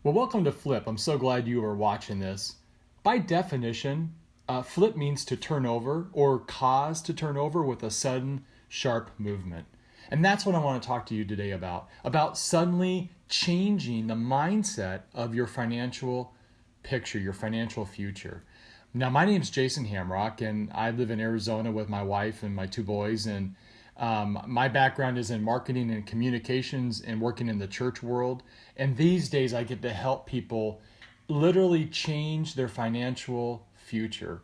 Well, welcome to Flip. I'm so glad you are watching this. By definition, flip means to turn over or cause to turn over with a sudden, sharp movement. And that's what I want to talk to you today about suddenly changing the mindset of your financial picture, your financial future. Now, my name is Jason Hamrock, and I live in Arizona with my wife and my two boys. And my background is in marketing and communications and working in the church world. And these days, I get to help people literally change their financial future.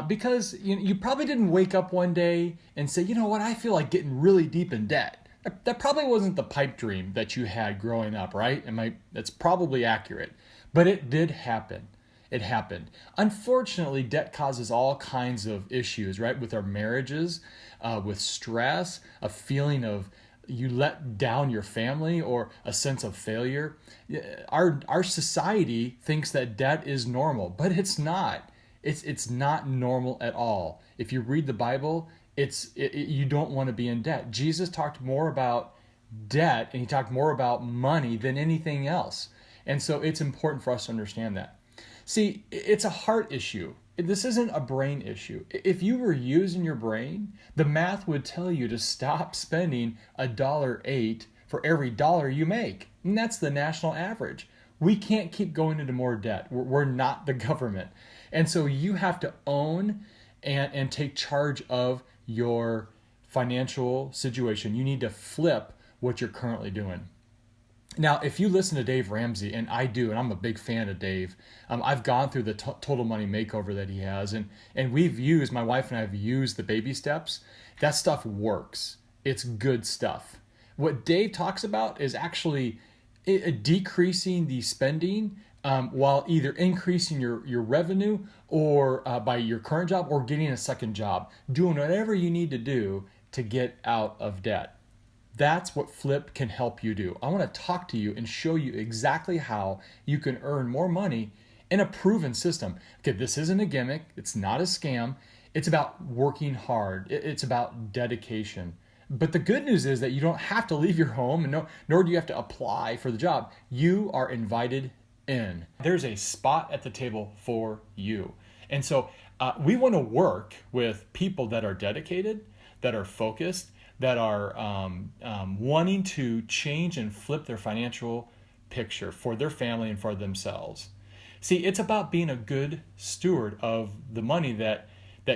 Because you probably didn't wake up one day and say, you know what, I feel like getting really deep in debt. That probably wasn't the pipe dream that you had growing up, right? That's probably accurate. But it did happen. It happened. Unfortunately, debt causes all kinds of issues, right? With our marriages, with stress, a feeling of you let down your family, or a sense of failure. Our society thinks that debt is normal, but it's not. It's not normal at all. If you read the Bible, you don't want to be in debt. Jesus talked more about debt, and he talked more about money than anything else. And so it's important for us to understand that. See, it's a heart issue. This isn't a brain issue. If you were using your brain, the math would tell you to stop spending $1.08 for every dollar you make. And that's the national average. We can't keep going into more debt. We're not the government. And so you have to own and take charge of your financial situation. You need to flip what you're currently doing. Now, if you listen to Dave Ramsey, and I do, and I'm a big fan of Dave, I've gone through the Total Money Makeover that he has, and my wife and I have used the baby steps. That stuff works. It's good stuff. What Dave talks about is actually decreasing the spending while either increasing your revenue or by your current job, or getting a second job, doing whatever you need to do to get out of debt. That's what Flip can help you do. I want to talk to you and show you exactly how you can earn more money in a proven system. Okay, this isn't a gimmick. It's not a scam. It's about working hard. It's about dedication. But the good news is that you don't have to leave your home, and nor do you have to apply for the job. You are invited in. There's a spot at the table for you. And so we want to work with people that are dedicated, that are focused, that are wanting to change and flip their financial picture for their family and for themselves. See, it's about being a good steward of the money that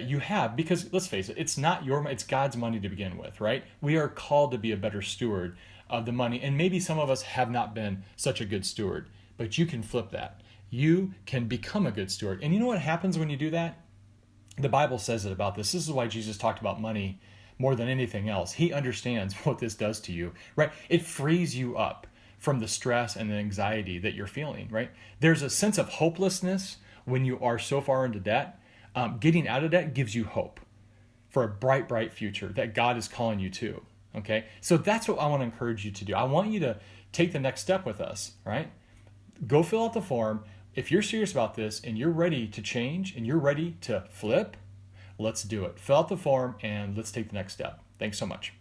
you have, because let's face it, it's not your money, it's God's money to begin with, right? We are called to be a better steward of the money, and maybe some of us have not been such a good steward, but you can flip that. You can become a good steward. And you know what happens when you do that? The Bible says it about this. This is why Jesus talked about money more than anything else. He understands what this does to you, right? It frees you up from the stress and the anxiety that you're feeling, right? There's a sense of hopelessness when you are so far into debt. Getting out of debt gives you hope for a bright, bright future that God is calling you to, okay? So that's what I want to encourage you to do. I want you to take the next step with us, right? Go fill out the form. If you're serious about this and you're ready to change and you're ready to flip, let's do it. Fill out the form and let's take the next step. Thanks so much.